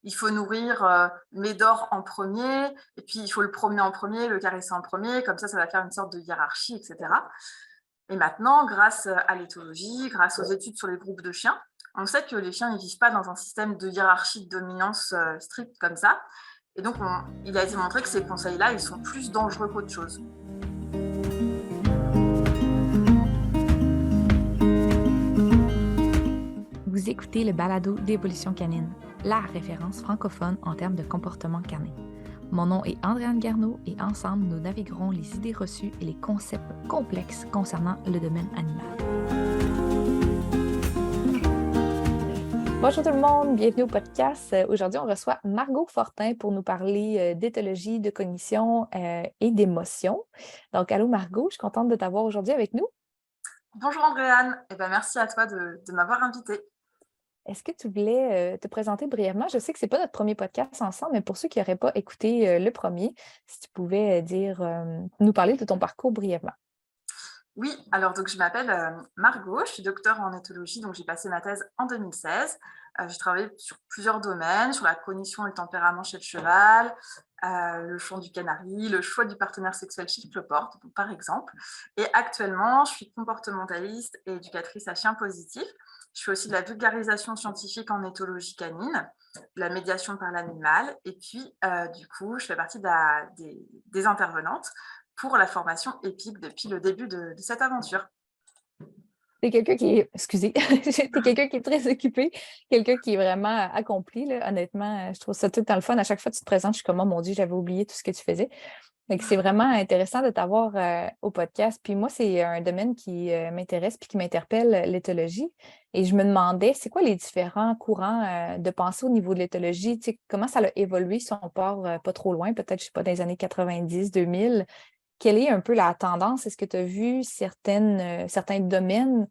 il faut nourrir Médor en premier, et puis il faut le promener en premier, le caresser en premier, comme ça va faire une sorte de hiérarchie, etc. Et maintenant, grâce à l'éthologie, grâce aux études sur les groupes de chiens, on sait que les chiens ne vivent pas dans un système de hiérarchie, de dominance stricte comme ça. Et donc, il a été montré que ces conseils-là, ils sont plus dangereux qu'autre chose. Vous écoutez le balado d'Évolution canine, la référence francophone en termes de comportement canin. Mon nom est Andréane Garneau et ensemble, nous naviguerons les idées reçues et les concepts complexes concernant le domaine animal. Bonjour tout le monde, bienvenue au podcast. Aujourd'hui, on reçoit Margot Fortin pour nous parler d'éthologie, de cognition et d'émotion. Donc, allô Margot, je suis contente de t'avoir aujourd'hui avec nous. Bonjour Andréane, merci à toi de m'avoir invitée. Est-ce que tu voulais te présenter brièvement? Je sais que ce n'est pas notre premier podcast ensemble, mais pour ceux qui n'auraient pas écouté le premier, si tu pouvais nous parler de ton parcours brièvement. Oui, alors donc je m'appelle Margot, je suis docteure en éthologie, donc j'ai passé ma thèse en 2016. J'ai travaillé sur plusieurs domaines, sur la cognition et le tempérament chez le cheval, le chant du canari, le choix du partenaire sexuel chez le cloporte, par exemple. Et actuellement, je suis comportementaliste et éducatrice à chiens positifs. Je fais aussi de la vulgarisation scientifique en éthologie canine, de la médiation par l'animal, et puis du coup, je fais partie des intervenantes pour la formation EPIC depuis le début de cette aventure. T'es quelqu'un qui est, excusez, t'es quelqu'un qui est très occupé, quelqu'un qui est vraiment accompli, là. Honnêtement, je trouve ça tout le temps le fun. À chaque fois que tu te présentes, je suis comme, oh mon Dieu, j'avais oublié tout ce que tu faisais. Donc, c'est vraiment intéressant de t'avoir au podcast. Puis moi, c'est un domaine qui m'intéresse puis qui m'interpelle, l'éthologie. Et je me demandais, c'est quoi les différents courants de pensée au niveau de l'éthologie? Tu sais, comment ça a évolué si on part pas trop loin, peut-être, je sais pas, dans les années 90, 2000? Quelle est un peu la tendance? Est-ce que tu as vu certains domaines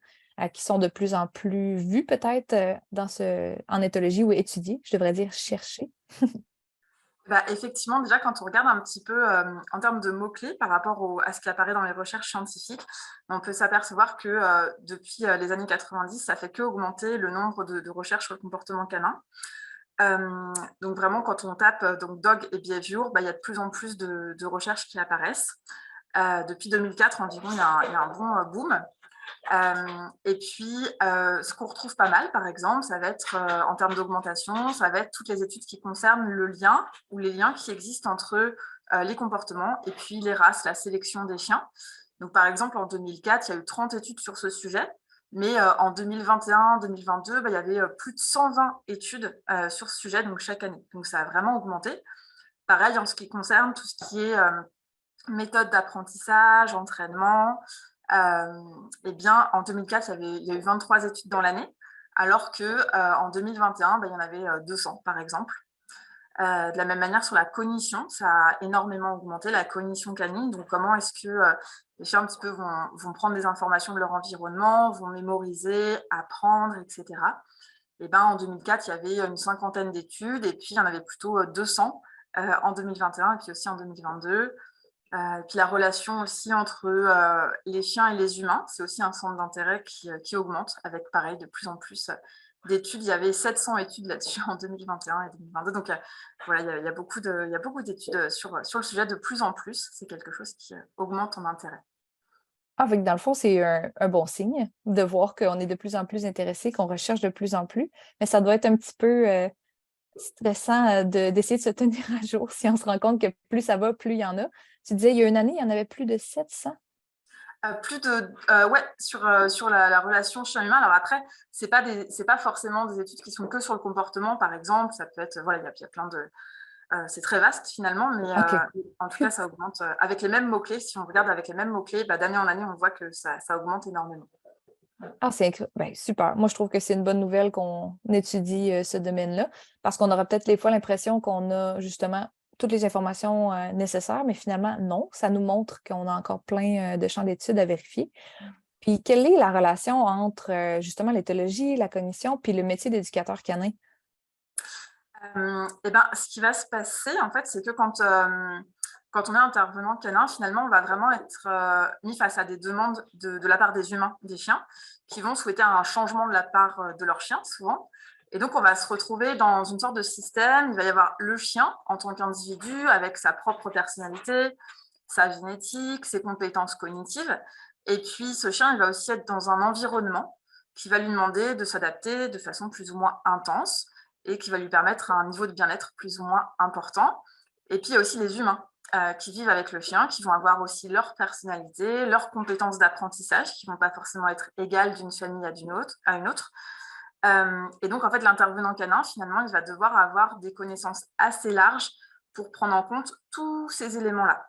qui sont de plus en plus vus peut-être en éthologie ou étudiés, je devrais dire cherchés? Effectivement, déjà, quand on regarde un petit peu en termes de mots-clés par rapport à ce qui apparaît dans les recherches scientifiques, on peut s'apercevoir que depuis les années 90, ça fait qu'augmenter le nombre de recherches sur le comportement canin. Donc vraiment, quand on tape donc dog et behavior, il y a de plus en plus de recherches qui apparaissent. Depuis 2004 environ, il y a un bon boom. Et puis, ce qu'on retrouve pas mal, par exemple, ça va être, en termes d'augmentation, ça va être toutes les études qui concernent le lien ou les liens qui existent entre les comportements et puis les races, la sélection des chiens. Donc, par exemple, en 2004, il y a eu 30 études sur ce sujet, mais en 2021-2022, il y avait plus de 120 études sur ce sujet, donc chaque année. Donc, ça a vraiment augmenté. Pareil, en ce qui concerne tout ce qui est méthode d'apprentissage, entraînement, en 2004, il y a eu 23 études dans l'année, alors qu'en 2021, il y en avait 200, par exemple. De la même manière, sur la cognition, ça a énormément augmenté, la cognition canine. Donc, comment est-ce que les chiens un petit peu vont prendre des informations de leur environnement, vont mémoriser, apprendre, etc. En 2004, il y avait une cinquantaine d'études, et puis il y en avait plutôt 200 en 2021, et puis aussi en 2022. Puis la relation aussi entre les chiens et les humains, c'est aussi un centre d'intérêt qui augmente avec, pareil, de plus en plus d'études. Il y avait 700 études là-dessus en 2021 et 2022. Donc, voilà, il y a beaucoup d'études sur le sujet de plus en plus. C'est quelque chose qui augmente en intérêt. Ah, fait que dans le fond, c'est un bon signe de voir qu'on est de plus en plus intéressé, qu'on recherche de plus en plus. Mais ça doit être un petit peu stressant d'essayer de se tenir à jour si on se rend compte que plus ça va, plus il y en a. Tu disais, il y a une année, il y en avait plus de 700. Ouais, sur la relation chien-humain. Alors après, c'est pas forcément des études qui sont que sur le comportement, par exemple. Ça peut être, voilà, il y a plein de... c'est très vaste finalement, mais OK. en tout cas, ça augmente avec les mêmes mots-clés. Si on regarde avec les mêmes mots-clés, d'année en année, on voit que ça augmente énormément. Ah, ben, super. Moi, je trouve que c'est une bonne nouvelle qu'on étudie ce domaine-là, parce qu'on aura peut-être des fois l'impression qu'on a justement toutes les informations nécessaires, mais finalement, non. Ça nous montre qu'on a encore plein de champs d'études à vérifier. Puis, quelle est la relation entre justement l'éthologie, la cognition, puis le métier d'éducateur canin? Ce qui va se passer, en fait, c'est que quand on est intervenant canin, finalement, on va vraiment être mis face à des demandes de la part des humains, des chiens, qui vont souhaiter un changement de la part de leur chien, souvent. Et donc, on va se retrouver dans une sorte de système. Il va y avoir le chien en tant qu'individu avec sa propre personnalité, sa génétique, ses compétences cognitives. Et puis, ce chien, il va aussi être dans un environnement qui va lui demander de s'adapter de façon plus ou moins intense et qui va lui permettre un niveau de bien-être plus ou moins important. Et puis, il y a aussi les humains qui vivent avec le chien, qui vont avoir aussi leur personnalité, leurs compétences d'apprentissage, qui ne vont pas forcément être égales d'une famille à une autre. Et donc, en fait, l'intervenant canin, finalement, il va devoir avoir des connaissances assez larges pour prendre en compte tous ces éléments-là.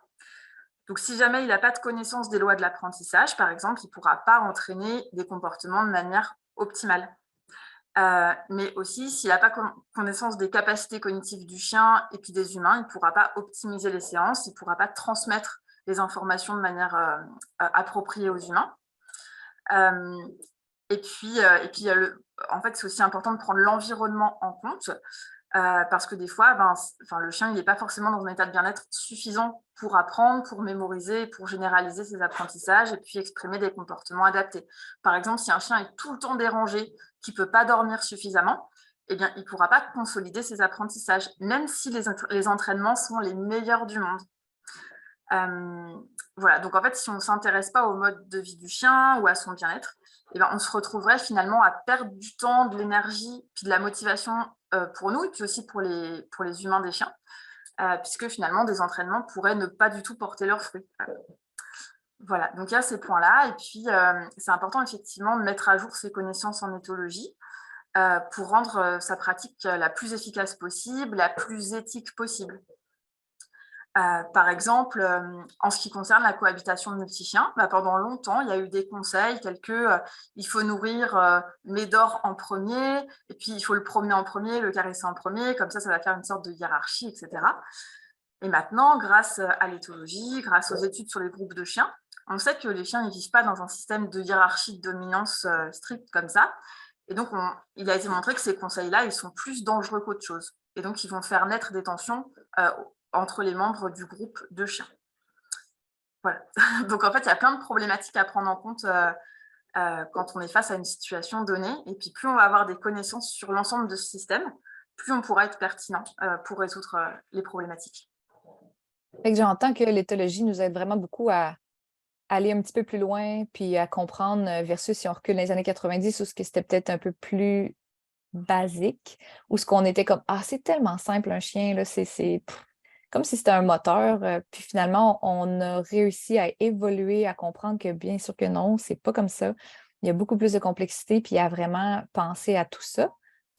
Donc, si jamais il n'a pas de connaissance des lois de l'apprentissage, par exemple, il ne pourra pas entraîner des comportements de manière optimale. Mais aussi, s'il n'a pas connaissance des capacités cognitives du chien et puis des humains, il ne pourra pas optimiser les séances, il ne pourra pas transmettre les informations de manière appropriée aux humains. Et puis, en fait, c'est aussi important de prendre l'environnement en compte parce que des fois, le chien, il n'est pas forcément dans un état de bien-être suffisant pour apprendre, pour mémoriser, pour généraliser ses apprentissages et puis exprimer des comportements adaptés. Par exemple, si un chien est tout le temps dérangé, qui ne peut pas dormir suffisamment, eh bien, il ne pourra pas consolider ses apprentissages, même si les entraînements sont les meilleurs du monde. Voilà, donc en fait, si on ne s'intéresse pas au mode de vie du chien ou à son bien-être, eh ben, on se retrouverait finalement à perdre du temps, de l'énergie, puis de la motivation pour nous et puis aussi pour les humains des chiens, puisque finalement, des entraînements pourraient ne pas du tout porter leurs fruits. Voilà, donc il y a ces points-là. Et puis, c'est important effectivement de mettre à jour ses connaissances en éthologie pour rendre sa pratique la plus efficace possible, la plus éthique possible. Par exemple, en ce qui concerne la cohabitation de multi-chiens, pendant longtemps, il y a eu des conseils tels que il faut nourrir Médor en premier, et puis il faut le promener en premier, le caresser en premier, comme ça va faire une sorte de hiérarchie, etc. Et maintenant, grâce à l'éthologie, grâce aux études sur les groupes de chiens, on sait que les chiens ne vivent pas dans un système de hiérarchie de dominance stricte comme ça. Et donc, il a été montré que ces conseils-là, ils sont plus dangereux qu'autre chose. Et donc, ils vont faire naître des tensions entre les membres du groupe de chiens. Voilà. Donc, en fait, il y a plein de problématiques à prendre en compte quand on est face à une situation donnée. Et puis, plus on va avoir des connaissances sur l'ensemble de ce système, plus on pourra être pertinent pour résoudre les problématiques. Fait que j'entends que l'éthologie nous aide vraiment beaucoup à aller un petit peu plus loin, puis à comprendre versus si on recule dans les années 90 où c'était peut-être un peu plus basique, où ce qu'on était comme « Ah, c'est tellement simple un chien, là, c'est comme si c'était un moteur. » Puis finalement, on a réussi à évoluer, à comprendre que bien sûr que non, c'est pas comme ça. Il y a beaucoup plus de complexité, puis à vraiment penser à tout ça.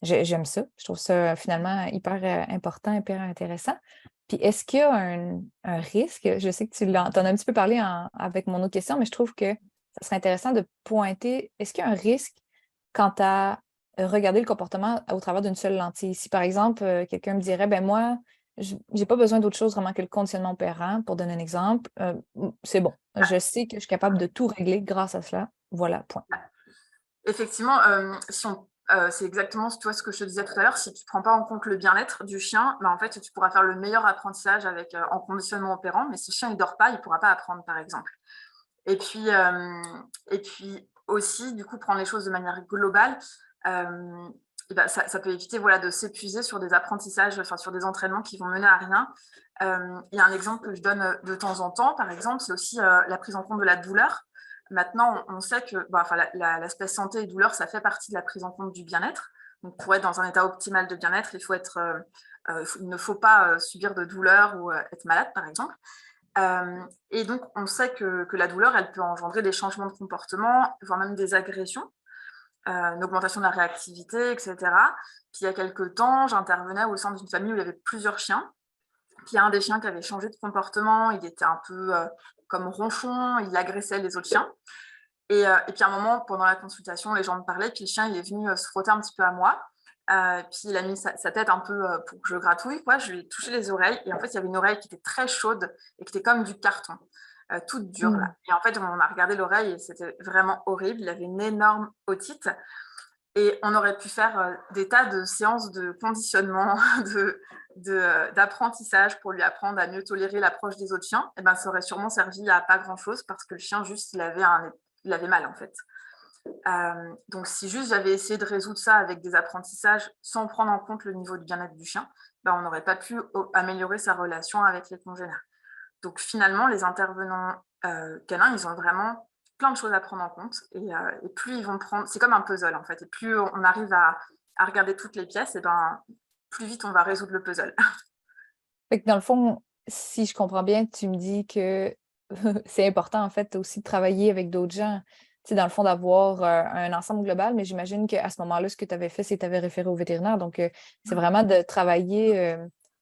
J'aime ça. Je trouve ça finalement hyper important, hyper intéressant. Puis est-ce qu'il y a un risque? Je sais que tu en as un petit peu parlé avec mon autre question, mais je trouve que ça serait intéressant de pointer, est-ce qu'il y a un risque quant à regarder le comportement au travers d'une seule lentille? Si par exemple, quelqu'un me dirait, ben moi, j'ai pas besoin d'autre chose vraiment que le conditionnement opérant, pour donner un exemple, c'est bon. Je sais que je suis capable de tout régler grâce à cela. Voilà, point. Effectivement, c'est exactement ce que je te disais tout à l'heure. Si tu ne prends pas en compte le bien-être du chien, en fait, tu pourras faire le meilleur apprentissage en conditionnement opérant, mais si le chien ne dort pas, il ne pourra pas apprendre, par exemple. Et puis aussi, du coup, prendre les choses de manière globale, ça peut éviter de s'épuiser sur des apprentissages, sur des entraînements qui vont mener à rien. Il y a un exemple que je donne de temps en temps, par exemple, c'est aussi la prise en compte de la douleur. Maintenant, on sait que l'aspect santé et douleur, ça fait partie de la prise en compte du bien-être. Donc, pour être dans un état optimal de bien-être, il ne faut pas subir de douleur ou être malade, par exemple. Et donc, on sait que la douleur, elle peut engendrer des changements de comportement, voire même des agressions, une augmentation de la réactivité, etc. Puis, il y a quelques temps, j'intervenais au sein d'une famille où il y avait plusieurs chiens. Puis, il y a un des chiens qui avait changé de comportement. Il était un peu comme ronchon, il agressait les autres chiens. Et puis, à un moment, pendant la consultation, les gens me parlaient, puis le chien, il est venu se frotter un petit peu à moi. Puis il a mis sa tête un peu pour que je gratouille, quoi. Je lui ai touché les oreilles et en fait il y avait une oreille qui était très chaude et qui était comme du carton, toute dure là. Et en fait on a regardé l'oreille et c'était vraiment horrible. Il avait une énorme otite et on aurait pu faire des tas de séances de conditionnement, d'apprentissage pour lui apprendre à mieux tolérer l'approche des autres chiens. Et ça aurait sûrement servi à pas grand chose parce que le chien juste il avait mal en fait. Donc, si juste j'avais essayé de résoudre ça avec des apprentissages sans prendre en compte le niveau de bien-être du chien, on n'aurait pas pu améliorer sa relation avec les congénères. Donc, finalement, les intervenants canins, ils ont vraiment plein de choses à prendre en compte. Et plus ils vont prendre, c'est comme un puzzle en fait. Et plus on arrive à regarder toutes les pièces, et plus vite on va résoudre le puzzle. Fait que dans le fond, si je comprends bien, tu me dis que c'est important, en fait, aussi de travailler avec d'autres gens. Tu sais, dans le fond, d'avoir un ensemble global, mais j'imagine qu'à ce moment-là, ce que tu avais fait, c'est que tu avais référé au vétérinaire. Donc, c'est vraiment de travailler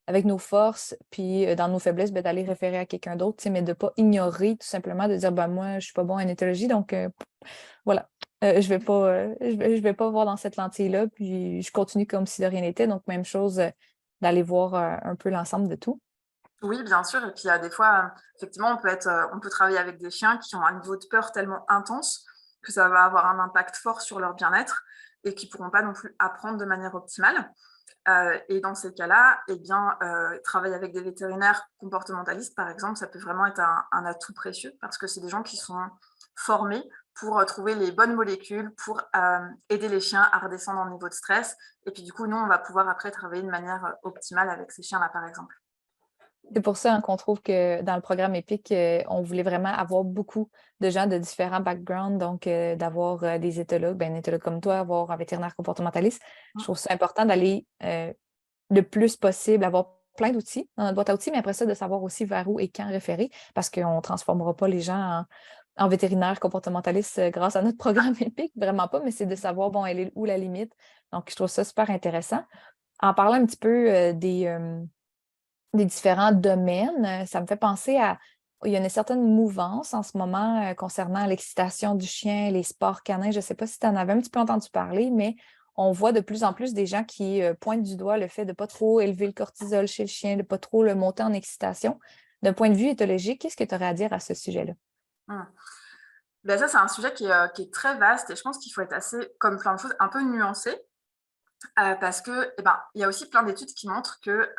avec nos forces, puis dans nos faiblesses, d'aller référer à quelqu'un d'autre, tu sais, mais de ne pas ignorer, tout simplement, de dire, moi, je ne suis pas bon en éthologie, donc voilà. Je vais pas voir dans cette lentille-là, puis je continue comme si de rien n'était. Donc, même chose, d'aller voir un peu l'ensemble de tout. Oui, bien sûr. Et puis, des fois, effectivement, on peut travailler avec des chiens qui ont un niveau de peur tellement intense que ça va avoir un impact fort sur leur bien-être et qui ne pourront pas non plus apprendre de manière optimale. Et dans ces cas-là, travailler avec des vétérinaires comportementalistes, par exemple, ça peut vraiment être un atout précieux parce que c'est des gens qui sont formés pour trouver les bonnes molécules, pour aider les chiens à redescendre en niveau de stress. Et puis, du coup, nous, on va pouvoir après travailler de manière optimale avec ces chiens-là, par exemple. C'est pour ça qu'on trouve que dans le programme EPIC, on voulait vraiment avoir beaucoup de gens de différents backgrounds, donc d'avoir des éthologues, un éthologue comme toi, avoir un vétérinaire comportementaliste. Je trouve ça important d'aller le plus possible, avoir plein d'outils dans notre boîte à outils, mais après ça, de savoir aussi vers où et quand référer, parce qu'on ne transformera pas les gens en vétérinaires comportementalistes grâce à notre programme EPIC, vraiment pas, mais c'est de savoir, elle est où la limite. Donc, je trouve ça super intéressant. En parlant un petit peu des différents domaines, ça me fait penser il y a une certaine mouvance en ce moment concernant l'excitation du chien, les sports canins. Je ne sais pas si tu en avais un petit peu entendu parler, mais on voit de plus en plus des gens qui pointent du doigt le fait de ne pas trop élever le cortisol chez le chien, de ne pas trop le monter en excitation. D'un point de vue éthologique, qu'est-ce que tu aurais à dire à ce sujet-là? Ça, c'est un sujet qui est très vaste et je pense qu'il faut être assez, comme plein de choses, un peu nuancé. Parce que, il y a aussi plein d'études qui montrent que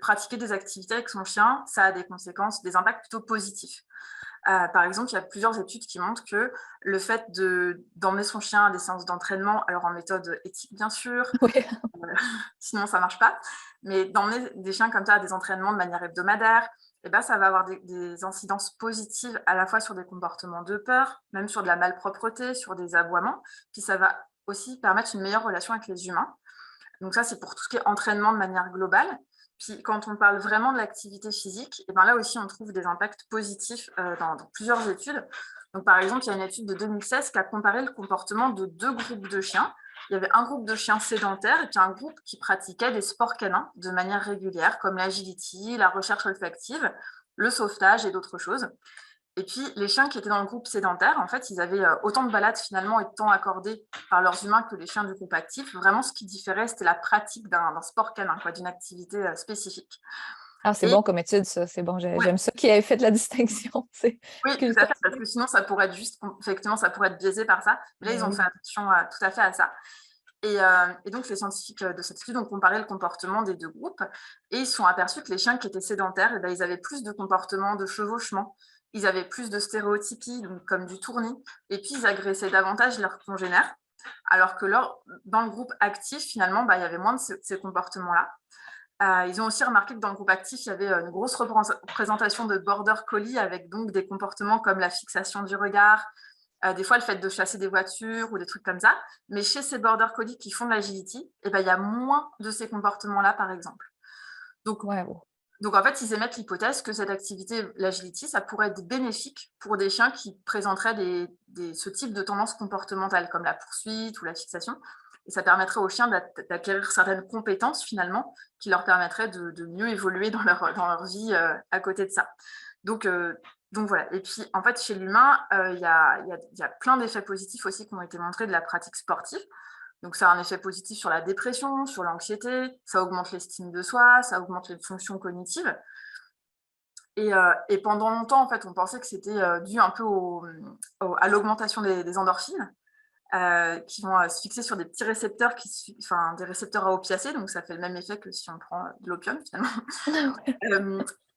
pratiquer des activités avec son chien, ça a des conséquences, des impacts plutôt positifs. Par exemple, il y a plusieurs études qui montrent que le fait d'emmener son chien à des séances d'entraînement, alors en méthode éthique bien sûr, Oui. sinon ça ne marche pas, mais d'emmener des chiens comme ça à des entraînements de manière hebdomadaire, ça va avoir des incidences positives à la fois sur des comportements de peur, même sur de la malpropreté, sur des aboiements, puis ça va aussi permettre une meilleure relation avec les humains. Donc ça, c'est pour tout ce qui est entraînement de manière globale. Puis quand on parle vraiment de l'activité physique, là aussi, on trouve des impacts positifs dans plusieurs études. Donc par exemple, il y a une étude de 2016 qui a comparé le comportement de deux groupes de chiens. Il y avait un groupe de chiens sédentaires et puis un groupe qui pratiquait des sports canins de manière régulière, comme l'agility, la recherche olfactive, le sauvetage et d'autres choses. Et puis, les chiens qui étaient dans le groupe sédentaire, en fait, ils avaient autant de balades finalement et de temps accordé par leurs humains que les chiens du groupe actif. Vraiment, ce qui différait, c'était la pratique d'un sport canin, d'une activité spécifique. Ah, c'est Et bon comme étude, ça. C'est bon, ouais, j'aime ça qui ait fait la distinction. oui, tout à fait, parce que sinon, ça pourrait être effectivement, ça pourrait être biaisé par ça. Mais là, ils ont fait attention tout à fait à ça. Et donc, les scientifiques de cette étude ont comparé le comportement des deux groupes et ils se sont aperçus que les chiens qui étaient sédentaires, ils avaient plus de comportements de chevauchement, ils avaient plus de stéréotypies, donc comme du tournis, et puis ils agressaient davantage leurs congénères, alors que dans le groupe actif, finalement, il y avait moins de ces comportements-là. Ils ont aussi remarqué que dans le groupe actif, il y avait une grosse représentation de border collie avec donc des comportements comme la fixation du regard, des fois le fait de chasser des voitures ou des trucs comme ça. Mais chez ces border collies qui font de l'agility, il y a moins de ces comportements-là, par exemple. Donc, Wow. donc en fait, ils émettent l'hypothèse que cette activité, l'agility, ça pourrait être bénéfique pour des chiens qui présenteraient ce type de tendance comportementale, comme la poursuite ou la fixation. Et ça permettrait aux chiens d'acquérir certaines compétences, finalement, qui leur permettraient de mieux évoluer dans leur vie à côté de ça. Donc voilà. Et puis, en fait, chez l'humain, il y a plein d'effets positifs aussi qui ont été montrés de la pratique sportive. Donc, ça a un effet positif sur la dépression, sur l'anxiété, ça augmente l'estime de soi, ça augmente les fonctions cognitives. Et pendant longtemps, en fait, on pensait que c'était dû un peu à l'augmentation des endorphines, qui vont se fixer sur des petits récepteurs, des récepteurs à opiacés, donc ça fait le même effet que si on prend de l'opium, finalement.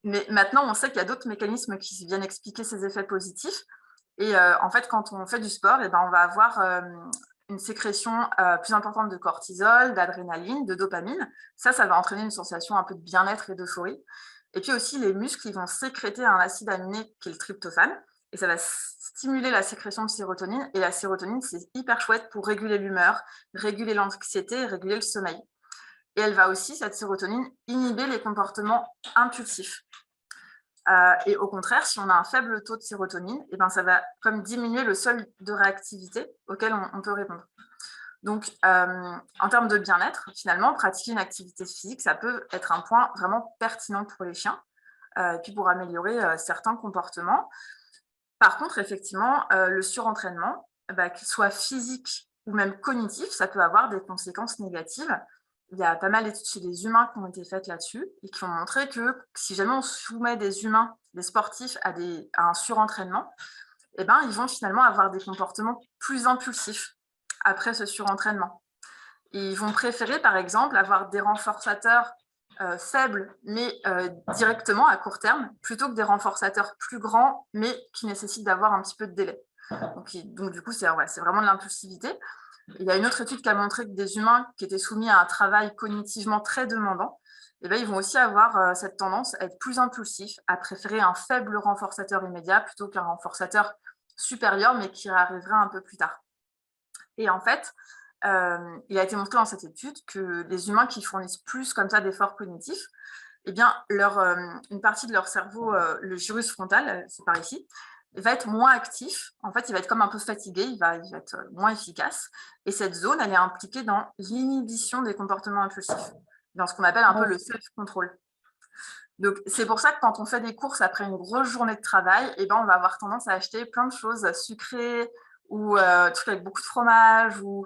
Mais maintenant, on sait qu'il y a d'autres mécanismes qui viennent expliquer ces effets positifs. Et en fait, quand on fait du sport, eh ben, on va avoir une sécrétion plus importante de cortisol, d'adrénaline, de dopamine. Ça va entraîner une sensation un peu de bien-être et d'euphorie. Et puis aussi, les muscles, ils vont sécréter un acide aminé qui est le tryptophane. Et ça va stimuler la sécrétion de sérotonine. Et la sérotonine, c'est hyper chouette pour réguler l'humeur, réguler l'anxiété et réguler le sommeil. Et elle va aussi, cette sérotonine, inhiber les comportements impulsifs. Et au contraire, si on a un faible taux de sérotonine, eh ben, ça va comme diminuer le seuil de réactivité auquel on peut répondre. Donc, en termes de bien-être, finalement, pratiquer une activité physique, ça peut être un point vraiment pertinent pour les chiens, et puis pour améliorer certains comportements. Par contre, effectivement, le surentraînement, bah, qu'il soit physique ou même cognitif, ça peut avoir des conséquences négatives. Il y a pas mal d'études chez les humains qui ont été faites là-dessus et qui ont montré que si jamais on soumet des humains, des sportifs à un surentraînement, eh ben, ils vont finalement avoir des comportements plus impulsifs après ce surentraînement. Et ils vont préférer, par exemple, avoir des renforçateurs faibles, mais directement à court terme, plutôt que des renforçateurs plus grands, mais qui nécessitent d'avoir un petit peu de délai. Donc du coup, c'est vraiment de l'impulsivité. Il y a une autre étude qui a montré que des humains qui étaient soumis à un travail cognitivement très demandant, eh bien, ils vont aussi avoir cette tendance à être plus impulsifs, à préférer un faible renforçateur immédiat plutôt qu'un renforçateur supérieur, mais qui arriverait un peu plus tard. Et en fait, il a été montré dans cette étude que les humains qui fournissent plus comme ça d'efforts cognitifs, eh bien, une partie de leur cerveau, le gyrus frontal, c'est par ici, va être moins actif. En fait, il va être comme un peu fatigué, il va être moins efficace. Et cette zone, elle est impliquée dans l'inhibition des comportements impulsifs, dans ce qu'on appelle un peu le self-control. Donc, c'est pour ça que quand on fait des courses après une grosse journée de travail, eh ben, on va avoir tendance à acheter plein de choses sucrées ou trucs avec beaucoup de fromage ou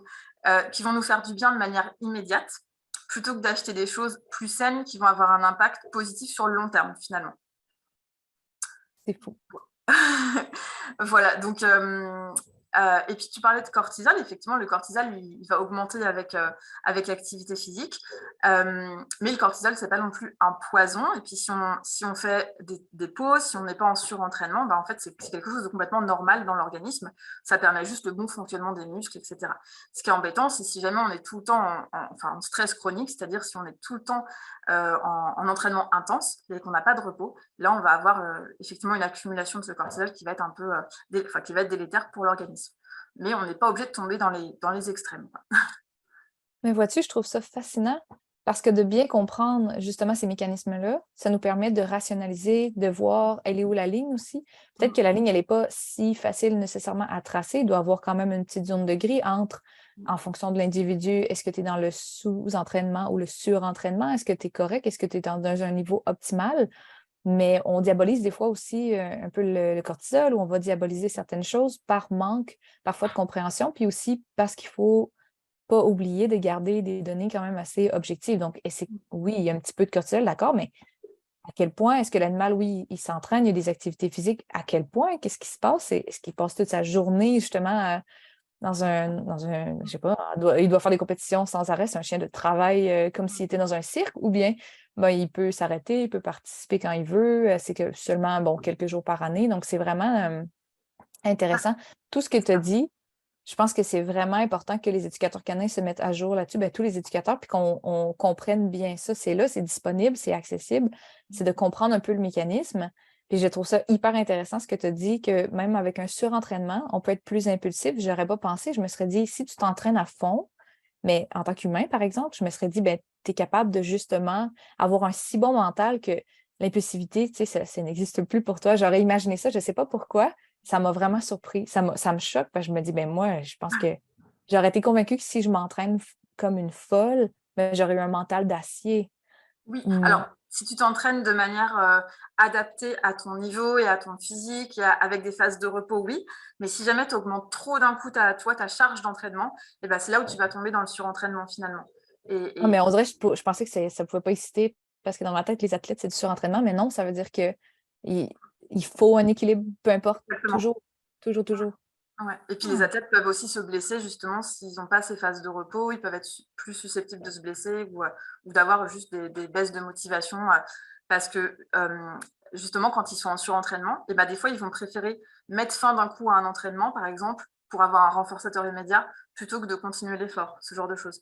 qui vont nous faire du bien de manière immédiate, plutôt que d'acheter des choses plus saines qui vont avoir un impact positif sur le long terme, finalement. C'est fou. Voilà, donc et puis tu parlais de cortisol, effectivement, le cortisol, il va augmenter avec l'activité physique, mais le cortisol, c'est pas non plus un poison. Et puis si on fait des pauses, si on n'est pas en surentraînement, en fait, c'est quelque chose de complètement normal dans l'organisme. Ça permet juste le bon fonctionnement des muscles, etc. Ce qui est embêtant, c'est si jamais on est tout le temps en stress chronique, c'est-à-dire si on est tout le temps en entraînement intense et qu'on n'a pas de repos, là, on va avoir effectivement une accumulation de ce cortisol qui va être un peu qui va être délétère pour l'organisme. Mais on n'est pas obligé de tomber dans les extrêmes. Mais vois-tu, je trouve ça fascinant parce que de bien comprendre justement ces mécanismes-là, ça nous permet de rationaliser, de voir elle est où la ligne aussi. Peut-être que la ligne, elle n'est pas si facile nécessairement à tracer. Il doit y avoir quand même une petite zone de gris entre, en fonction de l'individu, est-ce que tu es dans le sous-entraînement ou le surentraînement? Est-ce que tu es correct? Est-ce que tu es dans un niveau optimal? Mais on diabolise des fois aussi un peu le cortisol ou on va diaboliser certaines choses par manque parfois de compréhension, puis aussi parce qu'il faut pas oublier de garder des données quand même assez objectives. Donc, oui, il y a un petit peu de cortisol, d'accord, mais à quel point est-ce que l'animal, oui, il s'entraîne, il y a des activités physiques, à quel point, qu'est-ce qui se passe? Est-ce qu'il passe toute sa journée justement je sais pas, il doit faire des compétitions sans arrêt, c'est un chien de travail comme s'il était dans un cirque, ou bien il peut s'arrêter, il peut participer quand il veut, c'est que seulement, bon, quelques jours par année. Donc, c'est vraiment intéressant. Tout ce que tu as dit, je pense que c'est vraiment important que les éducateurs canins se mettent à jour là-dessus, tous les éducateurs, puis qu'on comprenne bien ça. C'est là, c'est disponible, c'est accessible. C'est de comprendre un peu le mécanisme. Puis je trouve ça hyper intéressant ce que tu as dit, que même avec un surentraînement, on peut être plus impulsif. Je n'aurais pas pensé. Je me serais dit, si tu t'entraînes à fond, mais en tant qu'humain, par exemple, je me serais dit, tu es capable de justement avoir un si bon mental que l'impulsivité, tu sais, ça n'existe plus pour toi. J'aurais imaginé ça, je ne sais pas pourquoi. Ça m'a vraiment surpris. Ça me choque parce que je me dis, moi, je pense que j'aurais été convaincue que si je m'entraîne comme une folle, j'aurais eu un mental d'acier. Oui, alors si tu t'entraînes de manière adaptée à ton niveau et à ton physique, avec des phases de repos, oui. Mais si jamais tu augmentes trop d'un coup ta charge d'entraînement, c'est là où tu vas tomber dans le surentraînement finalement. Mais on dirait, je pensais que ça ne pouvait pas exciter parce que dans ma tête, les athlètes, c'est du surentraînement. Mais non, ça veut dire que il faut un équilibre, peu importe, Exactement. toujours, toujours, toujours. Ouais. Et puis les athlètes peuvent aussi se blesser justement s'ils n'ont pas ces phases de repos, ils peuvent être plus susceptibles de se blesser ou d'avoir juste des baisses de motivation parce que justement quand ils sont en surentraînement, des fois ils vont préférer mettre fin d'un coup à un entraînement, par exemple, pour avoir un renforçateur immédiat, plutôt que de continuer l'effort, ce genre de choses.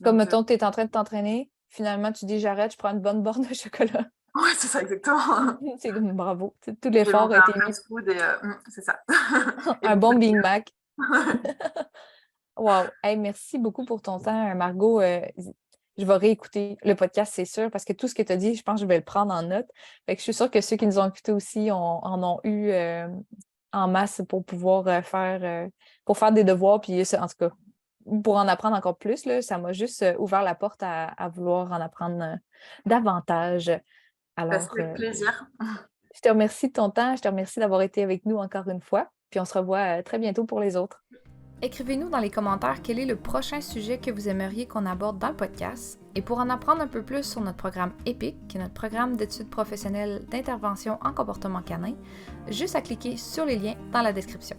Comme Donc, mettons, tu es en train de t'entraîner, finalement, tu dis j'arrête, je prends une bonne borne de chocolat. ouais, c'est ça, exactement. C'est comme bravo. Tout Je vais l'effort manger a un été mis. fast-food et c'est ça. Et Un beaucoup bon de Big Mac. Wow! Hey, merci beaucoup pour ton temps, Margot. Je vais réécouter le podcast, c'est sûr, parce que tout ce que tu as dit, je pense que je vais le prendre en note. Fait que je suis sûre que ceux qui nous ont écoutés aussi en ont eu en masse pour pouvoir pour faire des devoirs. Puis en tout cas, pour en apprendre encore plus, là, ça m'a juste ouvert la porte à vouloir en apprendre davantage. Alors, C'était avec plaisir. je te remercie de ton temps, je te remercie d'avoir été avec nous encore une fois. Puis on se revoit très bientôt pour les autres. Écrivez-nous dans les commentaires quel est le prochain sujet que vous aimeriez qu'on aborde dans le podcast. Et pour en apprendre un peu plus sur notre programme EPIC, qui est notre programme d'études professionnelles d'intervention en comportement canin, juste à cliquer sur les liens dans la description.